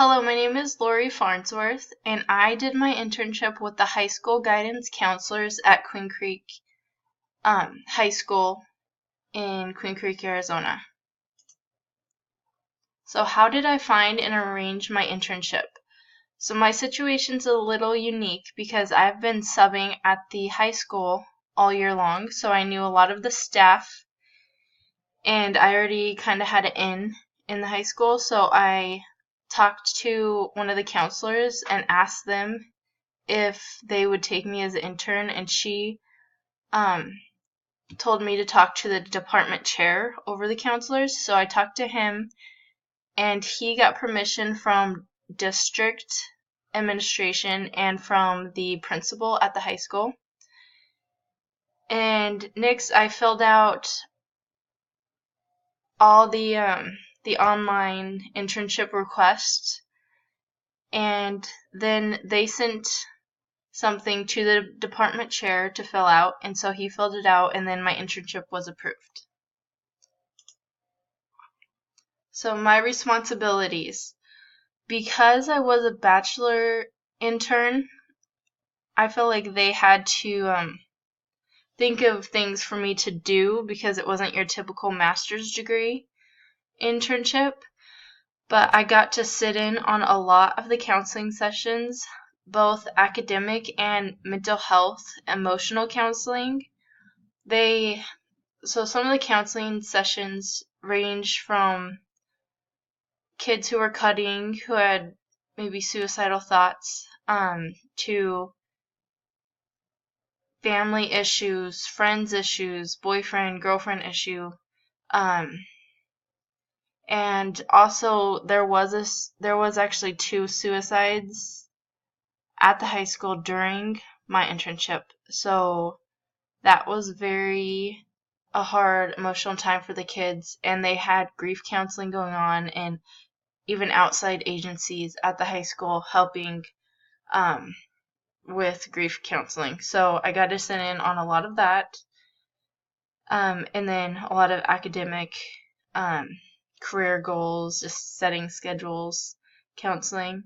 Hello, my name is Lori Farnsworth, and I did my internship with the high school guidance counselors at Queen Creek High School in Queen Creek, Arizona. So how did I find and arrange my internship? So my situation's a little unique because I've been subbing at the high school all year long, so I knew a lot of the staff, and I already kind of had an in the high school, so I talked to one of the counselors and asked them if they would take me as an intern, and she um, told me to talk to the department chair over the counselors. So I talked to him, and he got permission from district administration and from the principal at the high school. And next, I filled out all the online internship requests, and then they sent something to the department chair to fill out, and so he filled it out, and then my internship was approved. So my responsibilities. Because I was a bachelor intern, I feel like they had to think of things for me to do because it wasn't your typical master's degree internship. But I got to sit in on a lot of the counseling sessions, both academic and mental health, emotional counseling. So some of the counseling sessions range from kids who were cutting, who had maybe suicidal thoughts, to family issues, friends issues, boyfriend, girlfriend issue, and also there was actually 2 suicides at the high school during my internship. So that was a hard emotional time for the kids, and they had grief counseling going on, and even outside agencies at the high school helping with grief counseling. So I got to sit in on a lot of that, and then a lot of academic career goals, just setting schedules, counseling.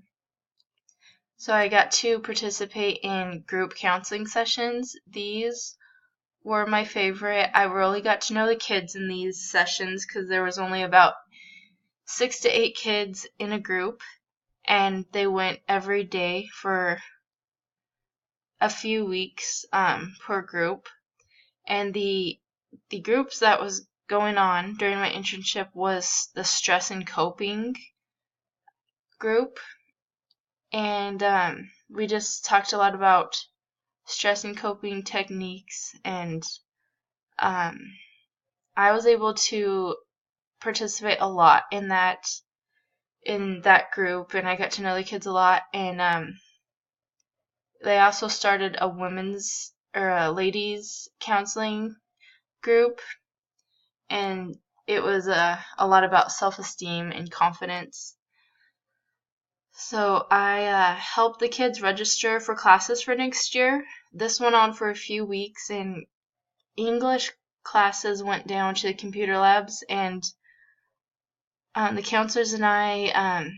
So I got to participate in group counseling sessions. These were my favorite. I really got to know the kids in these sessions because there was only about 6 to 8 kids in a group, and they went every day for a few weeks per group. And the groups that was going on during my internship was the stress and coping group, and we just talked a lot about stress and coping techniques, and I was able to participate a lot in that group, and I got to know the kids a lot. And they also started a women's or a ladies counseling group, and it was a lot about self-esteem and confidence. So I helped the kids register for classes for next year. This went on for a few weeks, and English classes went down to the computer labs, and the counselors and I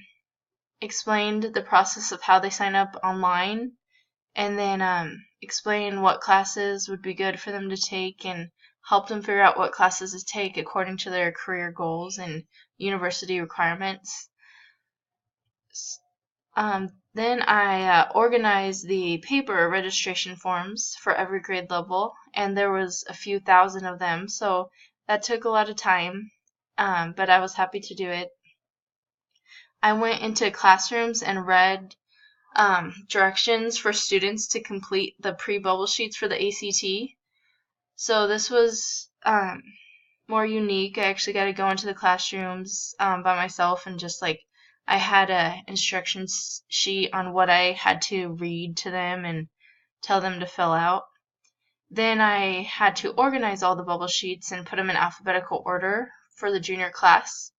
explained the process of how they sign up online, and then explain what classes would be good for them to take, and help them figure out what classes to take according to their career goals and university requirements. Then I organized the paper registration forms for every grade level, and there was a few thousand of them, so that took a lot of time, but I was happy to do it. I went into classrooms and read directions for students to complete the pre-bubble sheets for the ACT. So this was more unique. I actually got to go into the classrooms by myself, and just like I had a instructions sheet on what I had to read to them and tell them to fill out. Then I had to organize all the bubble sheets and put them in alphabetical order for the junior class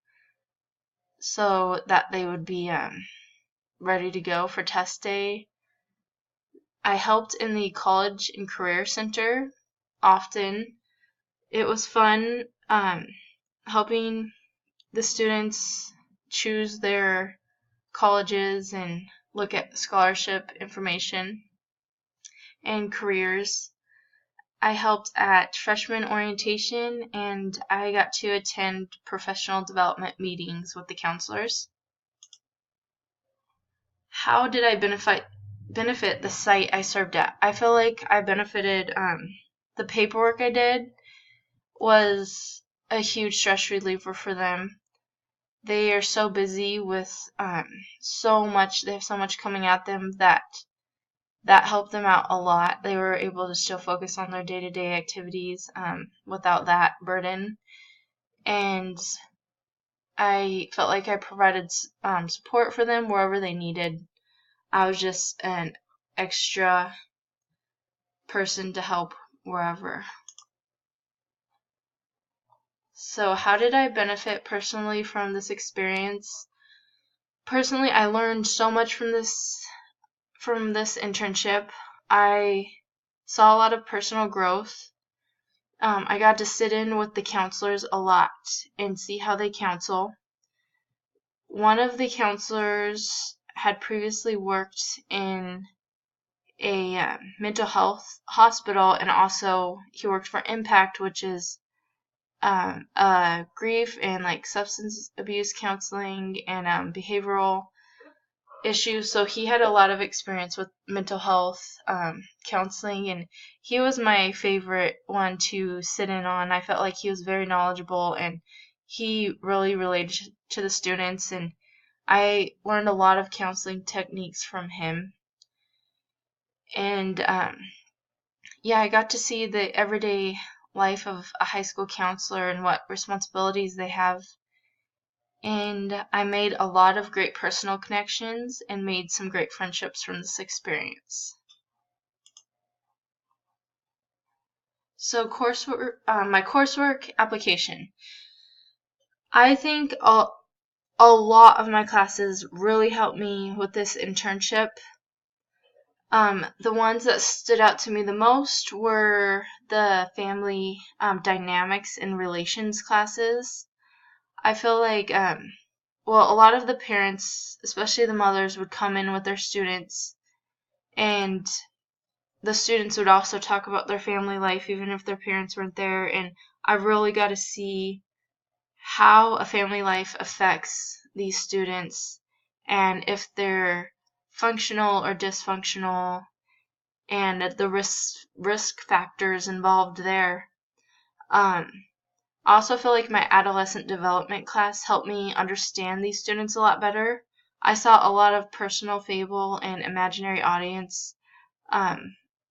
so that they would be ready to go for test day. I helped in the college and career center often. It was fun helping the students choose their colleges and look at scholarship information and careers. I helped at freshman orientation, and I got to attend professional development meetings with the counselors. How did I benefit the site I served at? I feel like I benefited. The paperwork I did was a huge stress reliever for them. They are so busy with so much. They have so much coming at them that helped them out a lot. They were able to still focus on their day-to-day activities without that burden. And I felt like I provided support for them wherever they needed. I was just an extra person to help wherever. So how did I benefit personally from this experience? Personally, I learned so much from this internship. I saw a lot of personal growth. I got to sit in with the counselors a lot and see how they counsel. One of the counselors had previously worked in a mental health hospital, and also he worked for Impact, which is grief and like substance abuse counseling and behavioral issues. So he had a lot of experience with mental health counseling, and he was my favorite one to sit in on. I felt like he was very knowledgeable, and he really related to the students, and I learned a lot of counseling techniques from him. And yeah, I got to see the everyday life of a high school counselor and what responsibilities they have. And I made a lot of great personal connections and made some great friendships from this experience. So my coursework application. I think a lot of my classes really helped me with this internship. The ones that stood out to me the most were the family dynamics and relations classes. I feel like, well, a lot of the parents, especially the mothers, would come in with their students, and the students would also talk about their family life even if their parents weren't there, and I really got to see how a family life affects these students and if they're functional or dysfunctional and the risk factors involved there. I also feel like my adolescent development class helped me understand these students a lot better. I saw a lot of personal fable and imaginary audience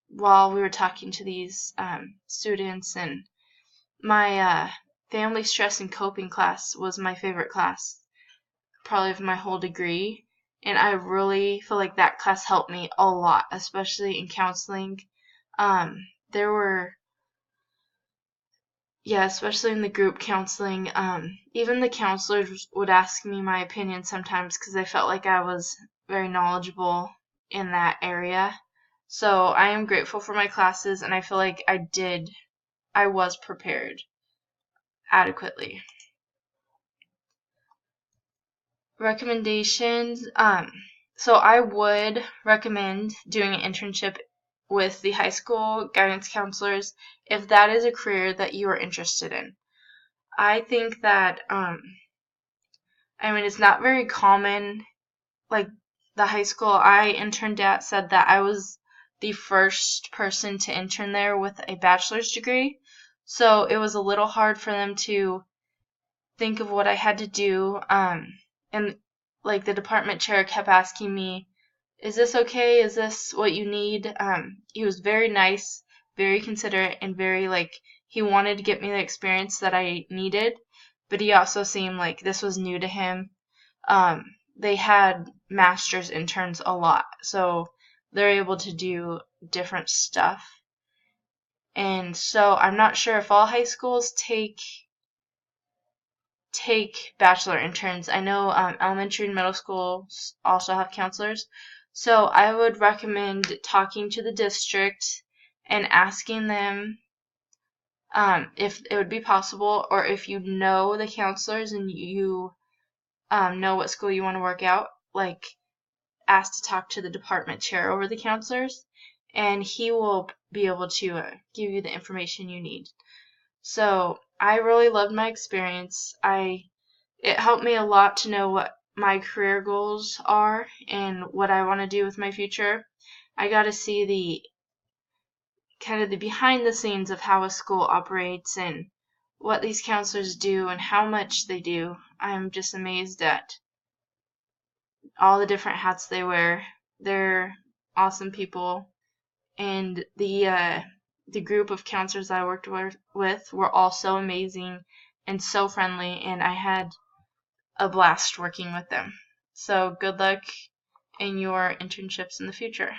while we were talking to these students, and my family stress and coping class was my favorite class, probably of my whole degree, and I really feel like that class helped me a lot, especially in counseling. There were, yeah, especially in the group counseling, even the counselors would ask me my opinion sometimes because they felt like I was very knowledgeable in that area. So I am grateful for my classes, and I feel like I was prepared adequately. Recommendations. So I would recommend doing an internship with the high school guidance counselors if that is a career that you are interested in. I think that, it's not very common. Like, the high school I interned at said that I was the first person to intern there with a bachelor's degree. So it was a little hard for them to think of what I had to do. And like the department chair kept asking me, "Is this okay? Is this what you need?" He was very nice, very considerate, and very he wanted to get me the experience that I needed, but he also seemed like this was new to him. They had master's interns a lot, so they're able to do different stuff. And so I'm not sure if all high schools take bachelor interns. I know elementary and middle schools also have counselors. So I would recommend talking to the district and asking them if it would be possible, or if you know the counselors and you know what school you want to work like asked to talk to the department chair over the counselors, and he will be able to give you the information you need. So I really loved my experience. It helped me a lot to know what my career goals are and what I want to do with my future. I got to see the kind of the behind the scenes of how a school operates and what these counselors do and how much they do. I'm just amazed at all the different hats they wear. They're awesome people, and the group of counselors I worked with were all so amazing and so friendly, and I had a blast working with them. So good luck in your internships in the future.